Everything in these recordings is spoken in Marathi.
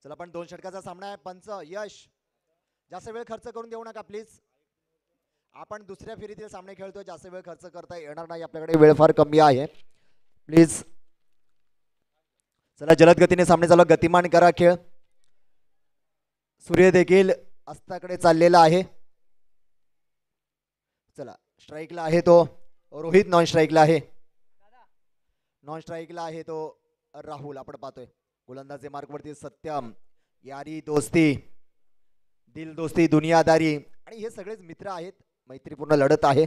चला पण 2 षटकाचा सामना आहे. पंच यश जास्त वेळ खर्च करून देऊ नका प्लीज. आपण दुसऱ्या फेरीतील सामने खेळतोय, जास्त वेळ खर्च करता येणार नाही, आपल्याकडे वेळ फार कमी आहे प्लीज. चला जलद गतीने सामने चालू, गतिमान करा खेळ. सूर्य देखील अस्ताकडे चाललेला आहे. चला स्ट्राईकला आहे तो रोहित, नॉन स्ट्राईकला आहे, नॉन स्ट्राईकला आहे तो राहुल. आपण पाहतोय गोलंदाजी मार्कवरती सत्यम, यारी दोस्ती, दिल दोस्ती, दुनियादारी, आणि हे सगळेच मित्र आहेत, मैत्रीपूर्ण लढत आहे.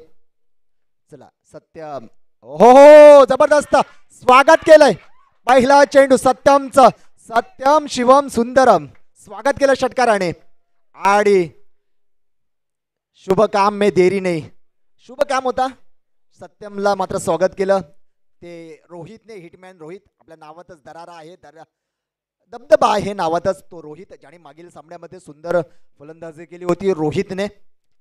चला सत्यम, हो हो जबरदस्त स्वागत केलंय. पहिला चेंडू सत्यमचं, सत्यम शिवम सुंदरम स्वागत केलं षटकाराने. आणि शुभ काम में देरी नाही, शुभ काम होता. सत्यमला मात्र स्वागत केलं ते रोहितने. हिटमॅन रोहित, आपल्या नावातच दरारा आहे, दबदबा आहे नावातच तो रोहित, ज्याने मागील सामन्यामध्ये सुंदर फलंदाजी केली होती रोहितने.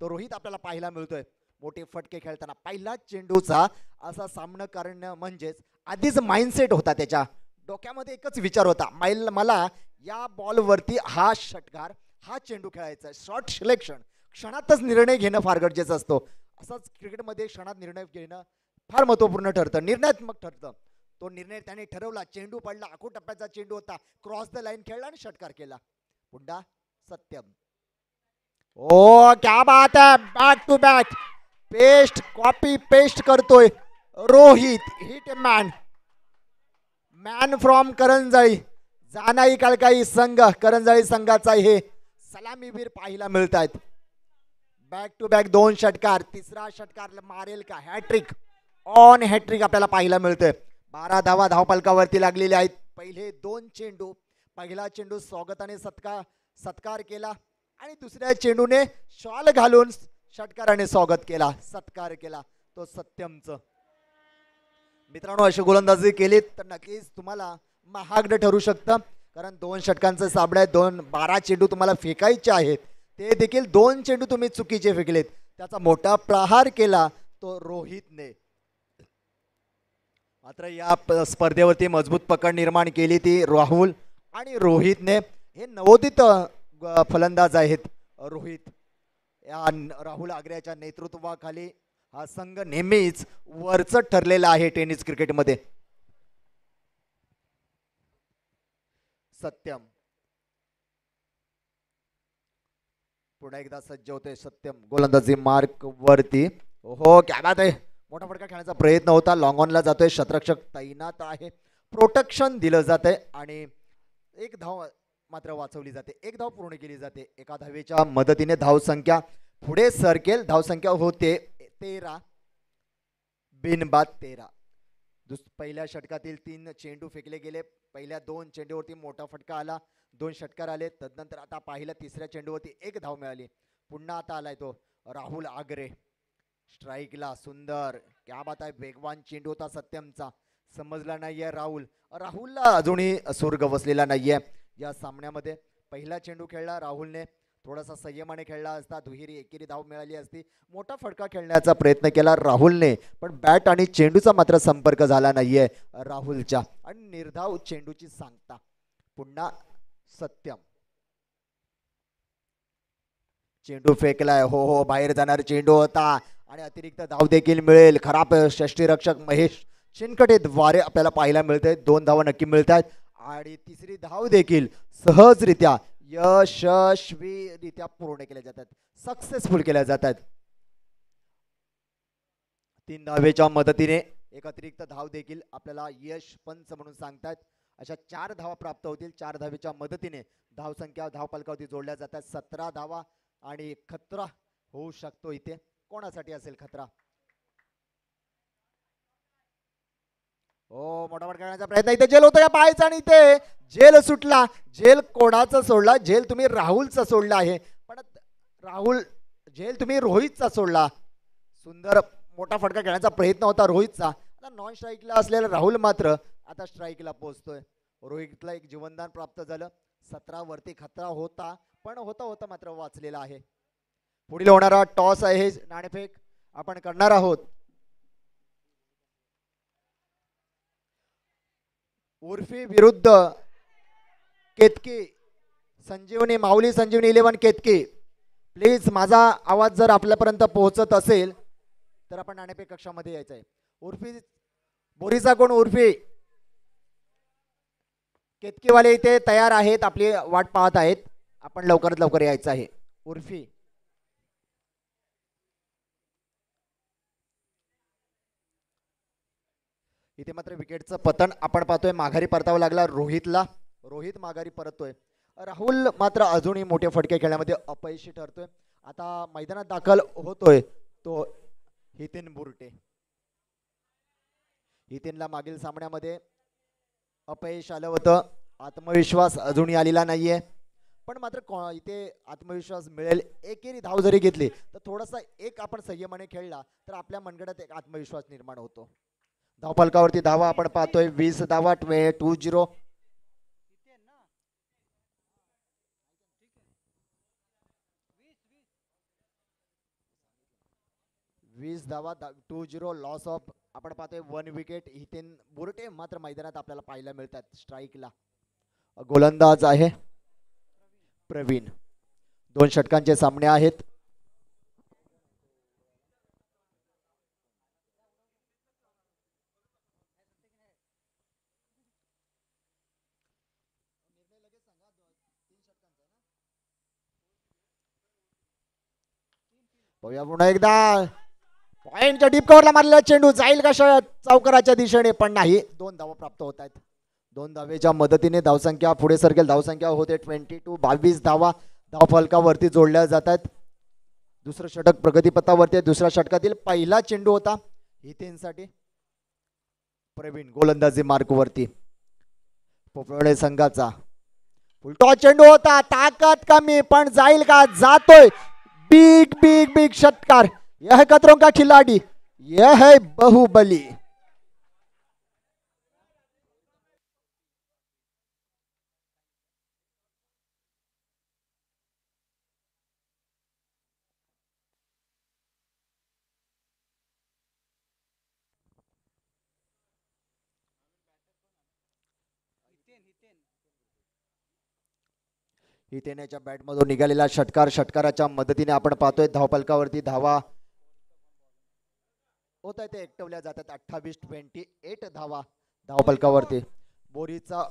तो रोहित आपल्याला पाहायला मिळतोय मोठे फटके खेळताना. पहिला चेंडूचा असा सामना करणं म्हणजेच आधीच माइंडसेट होता, त्याच्या डोक्यामध्ये एकच विचार होता, मला या बॉलवरती हा षटकार, हा चेंडू खेळायचा. शॉर्ट सिलेक्शन, क्षणातच निर्णय घेणं फार गरजेचं असतो. असंच क्रिकेटमध्ये क्षणात निर्णय घेणं फार महत्त्वपूर्ण ठरतं, निर्णयात्मक ठरतं. तो निर्णय त्याने ठरवला. चेंडू पडला, आखू टप्प्याचा चेंडू होता, क्रॉस द लाईन खेळला आणि षटकार केला. पुन्हा सत्यम, ओ क्या बात है, back to back paste, copy paste करतोय Rohit. Hitman, man from Karanjali, Janai काळकाई संघ, करंजाळी संघाचा हे सलामीवीर पाहायला मिळत आहेत. बॅक टू बॅक 2 षटकार, तिसरा षटकार मारेल का? हॅट्रिक, ऑन हॅट्रिक आपल्याला पाहायला मिळतोय. 12 धावा धावपलकावरती लागलेले आहेत. पहिले 2 चेंडू, पहिला चेंडू स्वागताने सत्कार केला आणि दुसऱ्या चेंडूने शॉल घालून षटकाराने स्वागत केला, सत्कार केला तो सत्यमचं. मित्रांनो, अशी गोलंदाजी केली तर नक्कीच तुम्हाला महागडं ठरू शकतं, कारण 2 षटकांचं सामना आहे. 12 चेंडू तुम्हाला फेकायचे आहेत, ते देखील 2 चेंडू तुम्ही चुकीचे फेकलेत. त्याचा मोठा प्रहार केला तो रोहितने. मात्र या स्पर्धेवरती मजबूत पकड निर्माण केली ती राहुल आणि रोहितने. हे नवोदित फलंदाज आहेत रोहित. या राहुल आग्र्याच्या नेतृत्वाखाली हा संघ नेहमीच वरचढ ठरलेला आहे टेनिस क्रिकेटमध्ये. सत्यम पुन्हा एकदा सज्ज होते. सत्यम गोलंदाजी मार्क वरती, हो क्या बात आहे, मोठा फटका खेळण्याचा प्रयत्न होता, लॉंग ऑनला जातोय, क्षेत्ररक्षक तैनात आहे, प्रोटेक्शन दिलं जातंय आणि एक धाव मात्र वाचवली जाते, एक धाव पूर्ण केली जाते. एका धावेच्या मदतीने धावसंख्या पुढे सरकेल. धावसंख्या होते 13 बिनबाद 13. पहिल्या षटकातील 3 चेंडू फेकले गेले. पहिल्या 2 चेंडूवरती मोठा फटका आला, 2 षटकार आले. तदनंतर आता पाहिलं तिसऱ्या चेंडूवरती 1 धाव मिळाली. पुन्हा आता आलाय तो राहुल आग्रे स्ट्राईकला. सुंदर, क्या बात आहे, वेगवान चेंडू होता सत्यमचा. समजला नाहीये राहुलला अजूनही सूर गवसलेला नाहीये या सामन्यामध्ये. पहिला चेंडू खेळला राहुलने, थोडासा संयमाने खेळला असता दुहेरी एकेरी धाव मिळाली असती. मोठा फटका खेळण्याचा प्रयत्न केला राहुलने, पण बॅट आणि चेंडूचा मात्र संपर्क झाला नाहीये राहुलच्या, आणि निर्धाव चेंडूची सांगता. पुन्हा सत्यम, चेंडू फेकलाय, हो हो बाहेर जाणार चेंडू होता आणि अतिरिक्त धाव देखील मिळेल. खराब षष्टीरक्षक महेश चिनकटे द्वारे आपल्याला पाहायला मिळते. 2 धावा नक्की मिळत आहेत आणि तिसरी धाव देखील सहजरित्या यशस्वीरित्या पूर्ण केल्या जातात, सक्सेसफुल केल्या जातात. 3 धावेच्या मदतीने एक अतिरिक्त धाव देखील आपल्याला यश पंच म्हणून सांगतात. अशा 4 धावा प्राप्त होतील. 4 धावेच्या मदतीने धावसंख्या धावपलकावरती जोडल्या जातात. 17 धावा आणि खतरा होऊ शकतो. इथे कोणासाठी असेल खतरा? हो, मोठा फटका खेळण्याचा प्रयत्न, इथे जेल होतं का पाहायचं, आणि इथे जेल सुटला. जेल कोणाचा सोडला? जेल तुम्ही राहुलचा सोडला आहे, पण राहुल जेल तुम्ही रोहितचा सोडला. सुंदर मोठा फटका खेळण्याचा प्रयत्न होता रोहितचा. आता नॉन स्ट्राईकला असलेला राहुल मात्र आता स्ट्राईकला पोहोचतोय. रोहितला एक जीवनदान प्राप्त झालं. 17 वरती खतरा होता, पण होता मात्र वाचलेला आहे. पुढील होणारा टॉस आहे, नाणेफेक आपण करणार आहोत. उर्फी विरुद्ध केतकी संजीवनी माऊली संजीवनी 11 केतकी, प्लीज माझा आवाज जर आपल्यापर्यंत पोहोचत असेल तर आपण नाणेफेक कक्षामध्ये यायचं आहे. उर्फी बोरीचा कोण उर्फी केतकीवाले इथे तयार आहेत, आपली वाट पाहत आहेत. आपण लवकरात लवकर यायचं आहे. उर्फी इथे मात्र विकेटचं पतन आपण पाहतोय. माघारी परतावं लागला रोहितला. रोहित माघारी परततोय. राहुल मात्र अजूनही मोठे फटके खेळण्यामध्ये अपयशी ठरतोय. आता मैदानात दाखल होतोय तो हितेन बुरटे. हितेनला मागील सामन्यामध्ये अपयश आलं होतं. आत्मविश्वास अजूनही आलेला नाहीये, पण मात्र इथे आत्मविश्वास मिळेल. एकेरी धाव जरी घेतली तर थोडासा एक आपण संयमाने खेळला तर आपल्या मनगटात एक आत्मविश्वास निर्माण होतो. धावफलकावरती धावा आपण पाहतोय 20 धावा 2-0. 20 धावा 2-0 लॉस ऑफ आपण पाहतोय 1 विकेट. हितेन बुरटे मात्र मैदानात आपल्याला पाहायला मिळतात. स्ट्राईकला गोलंदाज आहे प्रवीण. 2 षटकांचे सामने आहेत. पुन्हा एकदा पॉइंटच्या डीप कव्हरला मारलेला चेंडू जाईल का चौकाराच्या दिशेने, पण नाही. 2 धावा प्राप्त होत आहेत. 2 धावेच्या मदतीने धावसंख्या पुढे सरकेल. धावसंख्या होते 22. 22 धावा धावफलकावरती जोडल्या जातात. दुसरं षटक प्रगतीपथावरती. दुसऱ्या षटकातील पहिला चेंडू होता हितेनसाठी. प्रवीण गोलंदाजी मार्कवरती. पोपळे संघाचा उलटा चेंडू होता. ताकद कमी, पण जाईल का? जातोय. बिग बिग बिग षटकार. यह है खतरों का खिलाड़ी, यह है बाहुबली. हितेनच्या बॅटमधून निघालेला षटकार. षटकाराच्या मदतीने आपण पाहतोय धावफलकावरती धावा होत आहे, ते एकटवल्या जातात. 28-28 धावा धावफलकावरती. बोरीचा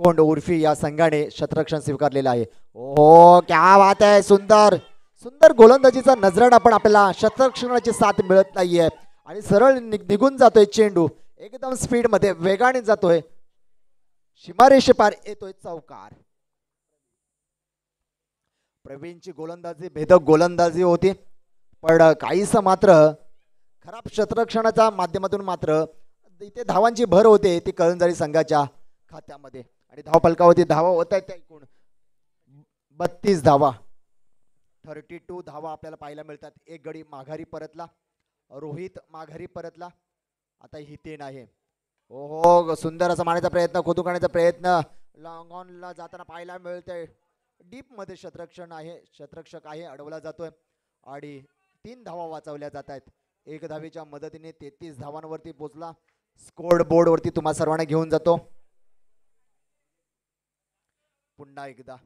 कोंड उर्फी या संघाने क्षेत्ररक्षण स्वीकारलेलं आहे. ओहो क्या बात आहे. सुंदर सुंदर गोलंदाजीचा नजराणा, पण आपल्याला क्षेत्ररक्षणाची साथ मिळत नाहीये आणि सरळ निघून जातोय चेंडू. एकदम स्पीड मध्ये वेगाने जातोय. सीमारेषे पार येतोय चौकार. प्रवीणची गोलंदाजी भेदक गोलंदाजी होती, पण काहीस मात्र खराब क्षेत्ररक्षणाच्या माध्यमातून मात्र इथे धावांची भर होते ती करंजारी संघाच्या खात्यामध्ये. आणि धावफलकावरती धावा होत आहेत त्या एकूण 32 धावा. 32 धावा आपल्याला पाहायला मिळतात. एक गडी माघारी परतला. रोहित माघारी परतला. आता हितेन आहे. ओहो सुंदर असा मारण्याचा प्रयत्न, खोदू काढण्याचा प्रयत्न लॉंग ऑनला जाताना पाहायला मिळतंय. डीप मध्ये क्षेत्ररक्षक आहे, अडवला जातोय आणि 3 धावा वाचवल्या जात आहेत. 1 धावेच्या मदतीने 33 धावांवरती पोहोचला. स्कोर बोर्ड वरती तुम्हा सर्वांना घेऊन जातो. पुन्हा एकदा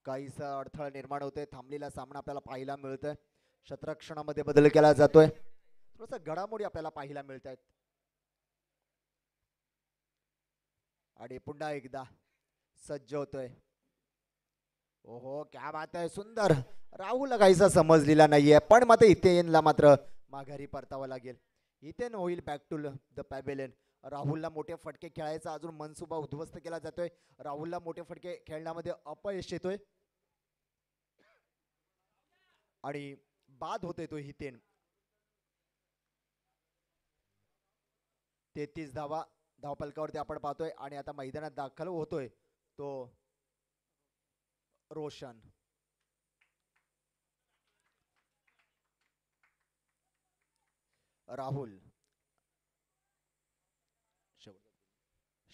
काहीसा अडथळा निर्माण होतोय. थांबलेला सामना आपल्याला पाहायला मिळतोय. क्षेत्ररक्षणामध्ये बदल केला जातोय. थोडस घडामोडी आपल्याला पाहायला मिळत आहेत. आणि पुन्हा एकदा सज्ज होतोय. ओहो क्या बात आहे. सुंदर. राहुल काहीसा समजलेला नाहीये, पण मात्र हितेनला मात्र माघारी परतावं लागेल. हितेन होईल बॅक टू द पॅव्हेलियन. राहुलला मोठे फटके खेळायचा अजून मनसुबा उद्ध्वस्त केला जातोय. राहुलला मोठे फटके खेळण्यामध्ये अपयश येतोय आणि बाद होतोय तो हितेन. 33 धावा धावफलकावरती आपण पाहतोय. आणि आता मैदानात दाखल होतोय तो रोशन. राहुल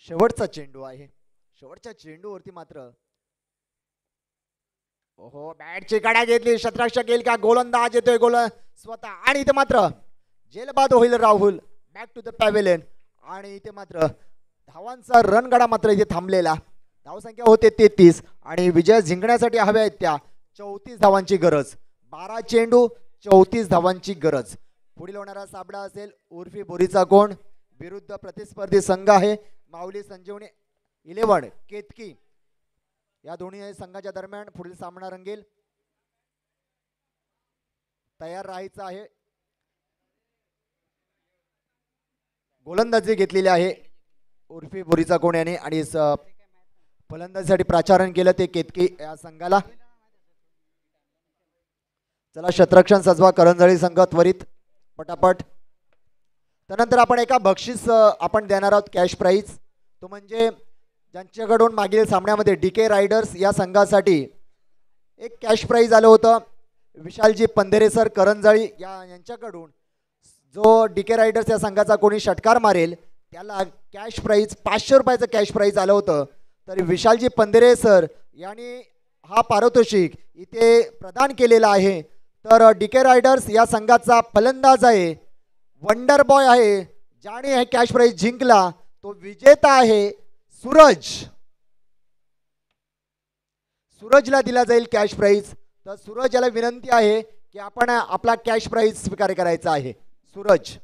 शेवटचा चेंडू आहे. शेवटच्या चेंडूवरती मात्र ओहो बॅटची कडा घेतली. क्षेत्ररक्षक येईल का? गोलंदाज येतोय गोल स्वतः. आणि इथे मात्र जेलबाद होईल Rahul. Back to the pavilion. आणि इथे मात्र धावांचा रणगाडा मात्र इथे थांबलेला. धावसंख्या होते 33 आणि विजय जिंकण्यासाठी हव्या आहेत त्या 34 धावांची गरज. 12 चेंडू 34 धावांची गरज. पुढील होणारा साबडा असेल उर्फी बोरीचा कोण विरुद्ध प्रतिस्पर्धी संघ आहे माऊली संजीवनी 11 केतकी. या दोन्ही संघाच्या दरम्यान पुढील सामना रंगेल. तयार राहायचं आहे. गोलंदाजी घेतलेली आहे उर्फी बोरीचा कोण याने आणि फलंदाजीसाठी प्राचारण केलं ते केतकी या संघाला. चला शतरक्षण सजवा करंजळी संघ त्वरित पटापट. त्यानंतर आपण एका बक्षीस आपण देणार आहोत कॅश प्राईज. तो म्हणजे ज्यांच्याकडून मागील सामन्यामध्ये डीके रायडर्स या संघासाठी एक कॅश प्राईज आलं होतं. विशालजी पंधेरे सर करंजळी यांच्याकडून जो डीके रायडर्स या संघाचा कोणी षटकार मारेल त्याला कॅश प्राईज 500 रुपयाचं कॅश प्राईज आलं होतं. तर विशालजी पंधेरे सर यांनी हा पारितोषिक इथे प्रदान केलेला आहे. तर डीके रायडर्स या संघाचा फलंदाज आहे वंडर बॉय आहे ज्याने हे कॅश प्राईज जिंकला तो विजेता आहे सूरज. सूरजला दिला जाईल कॅश प्राईज. तर सूरज याला विनंती आहे की आपण आपला कॅश प्राईज स्वीकार करायचा आहे. सूरज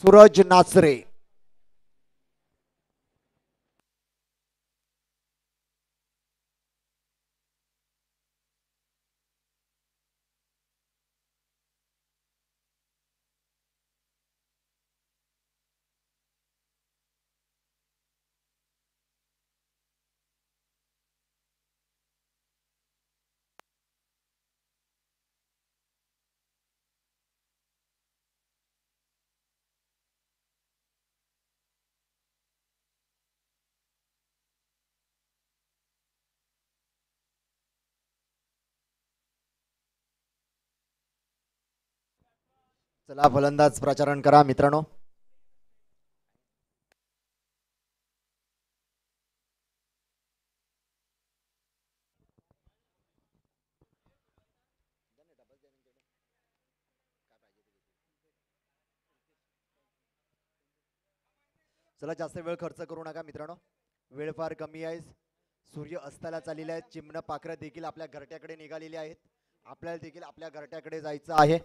सूरज नाचरे. चला फलंदाज प्राचारण करा मित्रांनो. चला जास्त वेळ खर्च करू नका मित्रांनो. वेळ फार कमी आहे. सूर्य अस्ताला चाललेला आहे. चिमणं पाखरं देखील आपल्या घरट्याकडे निघालेली आहेत. आपल्याला देखील आपल्या घरट्याकडे जायचं आहे.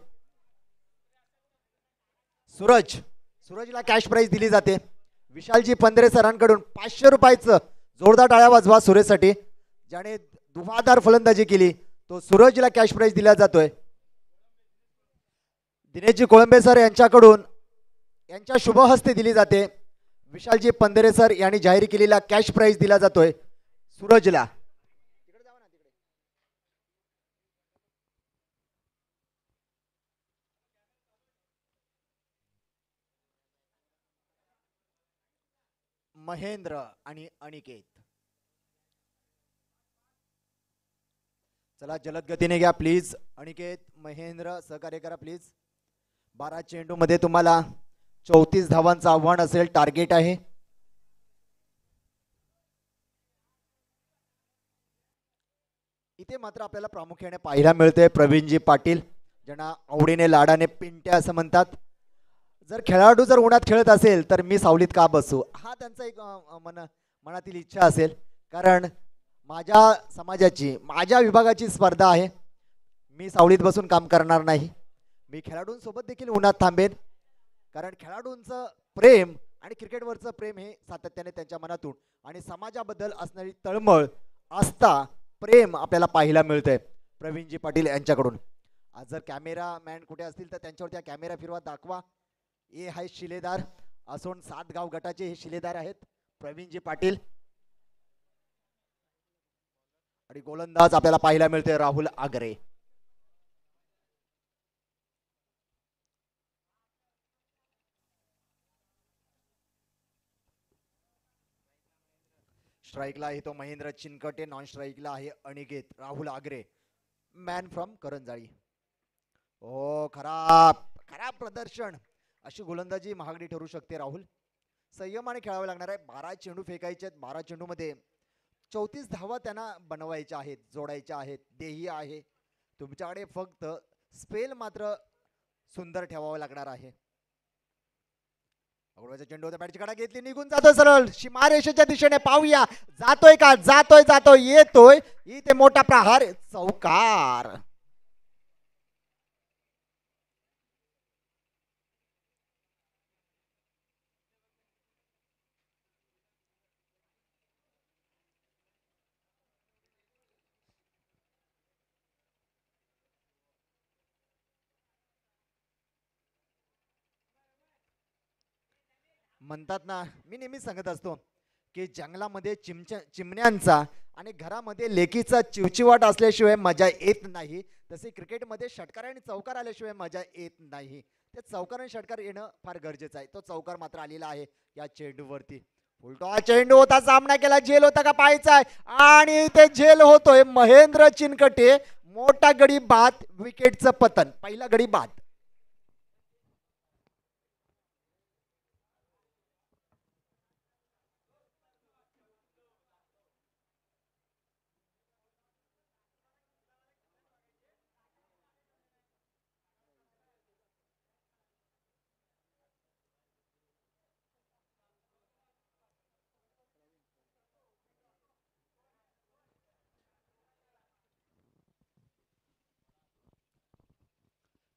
सूरजला कॅश प्राईज दिली जाते. विशालजी पंधरे सरांकडून 500 रुपयाचं जोरदार टाळ्या वाजवा सूरजसाठी ज्याने धुवाधार फलंदाजी केली. तो सूरजला कॅश प्राईज दिला जातोय. दिनेशजी कोळंबे सर यांच्याकडून यांच्या शुभ हस्ते दिली जाते. विशालजी पंधरे सर यांनी जाहीर केलेला कॅश प्राईज दिला जातोय सूरजला. महेंद्र आणि अनिकेत. चला जलद गतीने घ्या प्लीज. अनिकेत महेंद्र सहकार्य करा प्लीज. 12 चेंडू मध्ये तुम्हाला 34 धावांचं आव्हान असेल. टार्गेट आहे. इथे मात्र आपल्याला प्रामुख्याने पाहायला मिळते प्रवीणजी पाटील ज्यांना आवडीने लाडाने पिंट्या असं म्हणतात. जर खेळाडू जर उन्हात खेळत असेल तर मी सावलीत का बसू हा त्यांचा एक मनातील इच्छा असेल. कारण माझ्या समाजाची माझ्या विभागाची स्पर्धा आहे. मी सावलीत बसून काम करणार नाही. मी खेळाडूंसोबत देखील उन्हात थांबेन. कारण खेळाडूंचं प्रेम आणि क्रिकेटवरचं प्रेम हे सातत्याने त्यांच्या मनातून आणि समाजाबद्दल असणारी तळमळ आस्था प्रेम आपल्याला पाहायला मिळतंय प्रवीणजी पाटील यांच्याकडून. आज जर कॅमेरामॅन कुठे असतील तर त्यांच्यावर त्या कॅमेरा फिरवा दाखवा. हे आहे शिलेदार असोन 7 गाव गटाचे हे शिलेदार आहेत प्रवीणजी पाटील. आणि गोलंदाज आपल्याला पाहायला मिळते राहुल आगरे. स्ट्राईकला आहे तो महेंद्र चिनकटे. नॉन स्ट्राईकला आहे अनिकेत राहुल आगरे मॅन फ्रॉम करंजाळी. ओ खराब खराब प्रदर्शन. अशी गोलंदाजी महागडी ठरू शकते राहुल. संयमाने खेळावे लागणार आहे. 12 चेंडू फेकायचे आहेत. 12 चेंडू मध्ये 34 धावा त्यांना बनवायच्या आहेत जोडायच्या आहेत. देही आहे तुमच्याकडे. फक्त स्पेल मात्र सुंदर ठेवावं लागणार आहे. चेंडू होता, बॅटची कडा घेतली, निघून जातोय सरळ सीमारेषेच्या दिशेने. पाहूया जातोय का, जातोय येतोय, इथे मोठा प्रहार, चौकार. म्हणतात ना, मी नेहमी सांगत असतो की जंगलामध्ये चिमण्यांचा आणि घरामध्ये लेकीचा चिवचिवाट असल्याशिवाय मजा येत नाही, तसे क्रिकेटमध्ये षटकार आणि चौकार आल्याशिवाय मजा येत नाही. ते चौकार आणि षटकार येणं फार गरजेचं आहे. तो चौकार मात्र आलेला आहे या चेंडूवरती. उलटा चेंडू होता, सामना केला, झेल होता का पाहायचा आहे, आणि ते झेल होतोय. महेंद्र चिनकटे, मोठा गडी बाद, विकेटचं पतन, पहिला गडी बाद.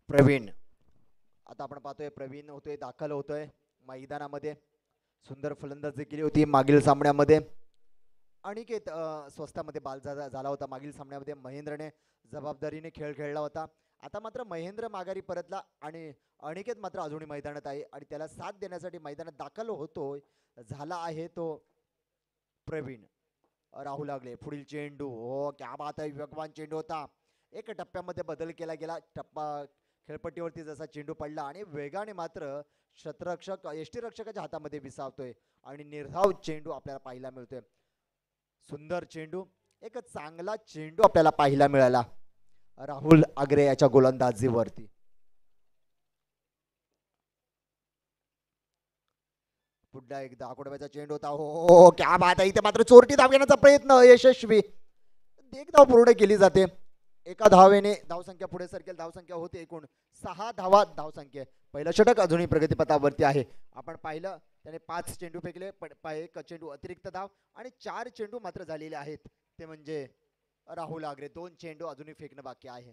प्रवीण, आता आपण पाहतोय प्रवीण होतोय, दाखल होतोय मैदानामध्ये. सुंदर फलंदाजी केली होती मागील सामन्यामध्ये. अनिकेत स्वस्तामध्ये बाल झाला होता मागील सामन्यामध्ये. महेंद्रने जबाबदारीने खेळ खेळला होता. आता मात्र महेंद्र माघारी परतला आणि अनिकेत मात्र अजूनही मैदानात आहे आणि त्याला साथ देण्यासाठी मैदानात दाखल होतोय झाला आहे तो प्रवीण. राहुल लागले, पुढील चेंडू, हो क्या बात आहे, वेगवान चेंडू होता. एक टप्प्यामध्ये बदल केला गेला. टप्पा खेळपट्टीवरती जसा चेंडू पडला आणि वेगाने मात्र क्षेत्ररक्षक यष्टीरक्षकाच्या हातामध्ये विसावतोय आणि निर्धाव चेंडू आपल्याला पाहायला मिळतोय. सुंदर चेंडू, एक चांगला चेंडू आपल्याला पाहायला मिळाला राहुल आगरे याच्या गोलंदाजीवरती. पुन्हा एकदा आकुडव्याचा चेंडू होता, हो क्या बात आहे, इथे मात्र चोरटी धाव घेण्याचा प्रयत्न यशस्वी. एक धाव पूर्ण केली जाते. एका धावेने धावसंख्या पुढे सरकेल. धावसंख्या होते एकूण 6 धावा. धावसंख्या पहिलं षटक अजूनही प्रगतीपथावरती आहे. आपण पाहिलं त्याने 5 चेंडू फेकले, एक चेंडू अतिरिक्त धाव आणि 4 चेंडू मात्र झालेले आहेत. ते म्हणजे राहुल आगरे 2 चेंडू अजूनही फेकणं बाकी आहे.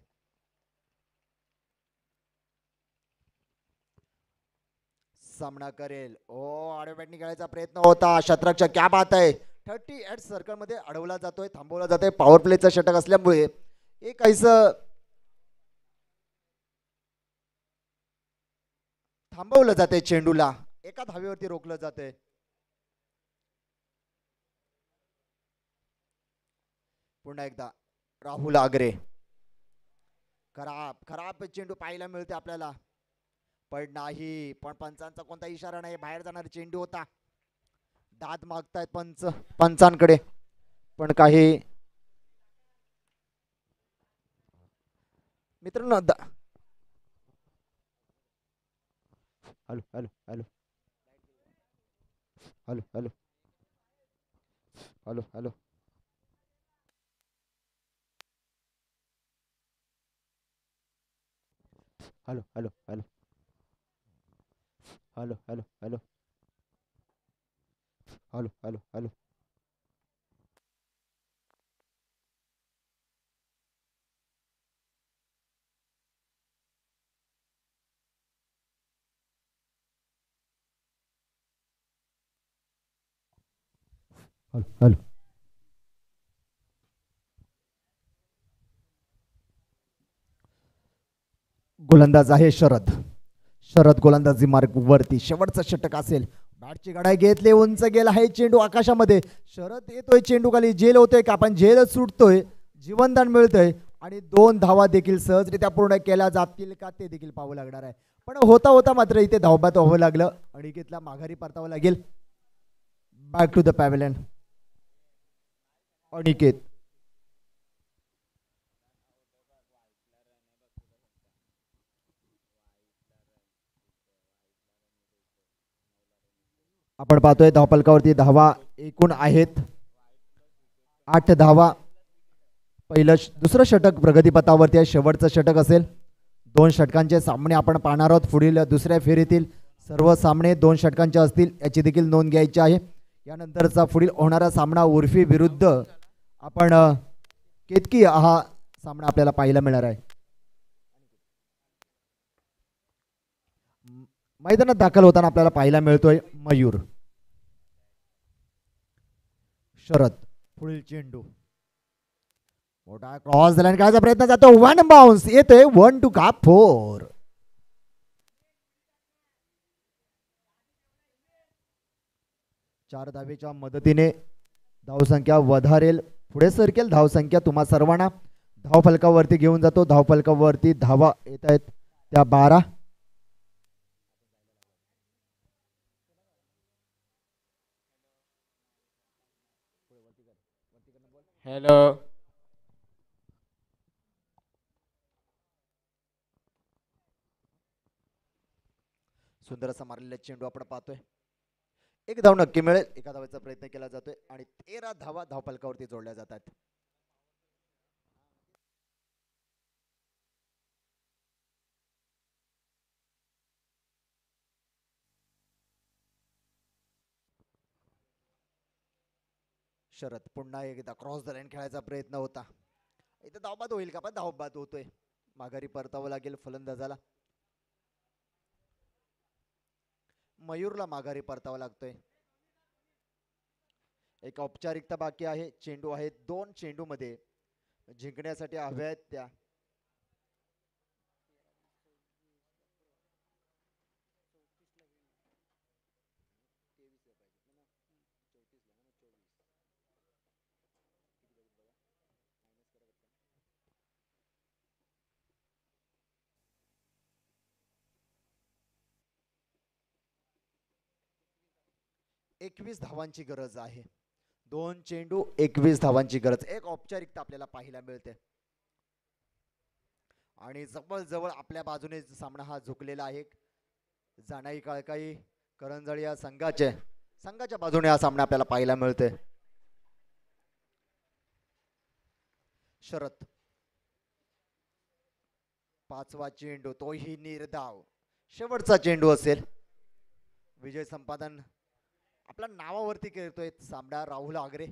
सामना करेल, ओ आडव्याने खेळायचा प्रयत्न होता. शतरक्षक क्या बात आहे, 38 सर्कल मध्ये अडवला जातोय, थांबवला जातोय. पॉवर प्लेचं षटक असल्यामुळे एक काहीसं थांबवलं जाते, चेंडूला एका धावेवरती रोखलं जाते. पुन्हा एकदा राहुल आगरे, खराब चेंडू पाहायला मिळते आपल्याला. पण नाही, पण पंचांचा कोणता इशारा नाही, बाहेर जाणारा चेंडू होता. दाद मागतायत पंचांकडे, पण काही मित्रांनो hello hello hello hello hello hello hello hello hello hello hello hello hello hello hello hello hello hello गोलंदाज आहे शरद गोलंदाजी मार्ग वरती. शेवटचं षटक असेल. बॅटची गडाई घेतले, उंच गेला आहे चेंडू आकाशामध्ये. शरद येतोय चेंडू खाली, झेल होतोय का, पण झेल सुटतोय, जीवनदान मिळतंय आणि 2 धावा देखील सहजरित्या पूर्ण केल्या जातील का ते देखील पाहावं लागणार आहे. पण होता होता मात्र इथे धावबाद व्हावं लागलं. अनिकेतला माघारी परतावं लागेल. Back to the pavilion. Aniket, आपण पाहतोय धावफलकावरती धावा एकूण आहेत 8 धावा. दुसरं षटक प्रगतीपथावरती आहे. शेवटचं षटक असेल. 2 षटकांचे सामने आपण पाहणार आहोत पुढील दुसऱ्या फेरीतील. सर्व सामने 2 षटकांचे असतील याची देखील नोंद घ्यायची आहे. यानंतरचा पुढील होणारा सामना उर्फी विरुद्ध आपण केतकी हा सामना आपल्याला पाहायला मिळणार आहे. मैदानात दाखल होताना आपल्याला पाहायला मिळतोय मयूर. शरद पुढील चेंडू मोठा क्रॉस लाईन करायचा प्रयत्न जातो. 1 बाउन्स येतोय. 1 to 4. 4 धावेच्या मदतीने धावसंख्या वधारेल, पुढे सरकेल धावसंख्या. तुम्हा सर्वांना धावफलकावरती घेऊन जातो. धावफलकावरती धावा येत आहेत त्या 12. हॅलो. सुंदर असा मारलेला चेंडू आपण पाहतोय. एक धाव नक्की मिळेल. एका धावेचा प्रयत्न केला जातोय आणि 13 धावा धावफलकावरती जोडल्या जातात. शरद पुन्हा एकदा क्रॉस द लाईन खेळायचा प्रयत्न होता. इथे धावबाद होईल का? पण धावबाद होतोय. माघारी परतावं लागेल फलंदाजाला. मयूरला माघारी परतावा लागतोय. एक औपचारिकता बाकी आहे. चेंडू आहे 2 चेंडू मध्ये जिंकण्यासाठी हव्या आहेत त्या. एकवीस धावांची गरज आहे. 2 चेंडू 21 धावांची गरज. एक औपचारिकता आपल्याला पाहायला मिळते आणि जवळ आपल्या बाजूने सामना हा झुकलेला आहे. जाणाई काळकाई करंजळी या संघाच्या बाजूने हा सामना आपल्याला पाहायला मिळते. शरद 5वा चेंडू तोही निर्धाव. शेवटचा चेंडू असेल. विजय संपादन आपल्या नावावरती करतोय सामना राहुल आगरे.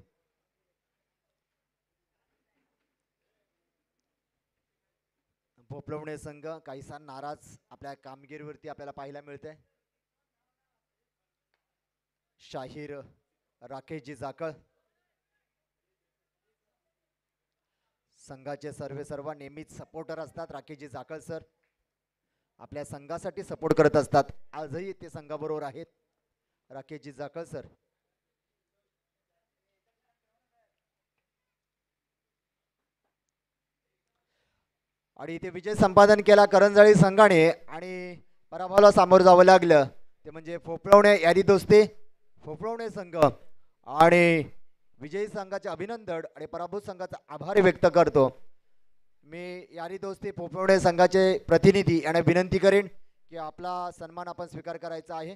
भोपळवणे संघ काहीसा नाराज आपल्या कामगिरीवरती आपल्याला पाहायला मिळते. शाहीर राकेशजी जाकळ संघाचे सर्व नेहमीच सपोर्टर असतात. राकेशजी जाकळ सर आपल्या संघासाठी सपोर्ट करत असतात. आजही ते संघाबरोबर आहेत. राकेशजी जाकळ सर. आणि इथे विजय संपादन केला करंजळी संघाने आणि पराभवाला सामोरं जावं लागलं ते म्हणजे फोफळवणे यादी दोस्ती फोफळवणे संघ. आणि विजयी संघाचे अभिनंदन आणि पराभूत संघाचा आभार व्यक्त करतो. मी यादी दोस्ती फोफळवणे संघाचे प्रतिनिधी यांना विनंती करेन की आपला सन्मान आपण स्वीकार करायचा आहे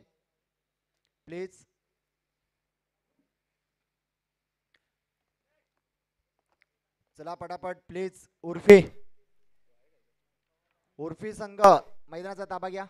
प्लीज. चला पटापट प्लीज. उर्फी संघ मैदानाचा ताबा घ्या.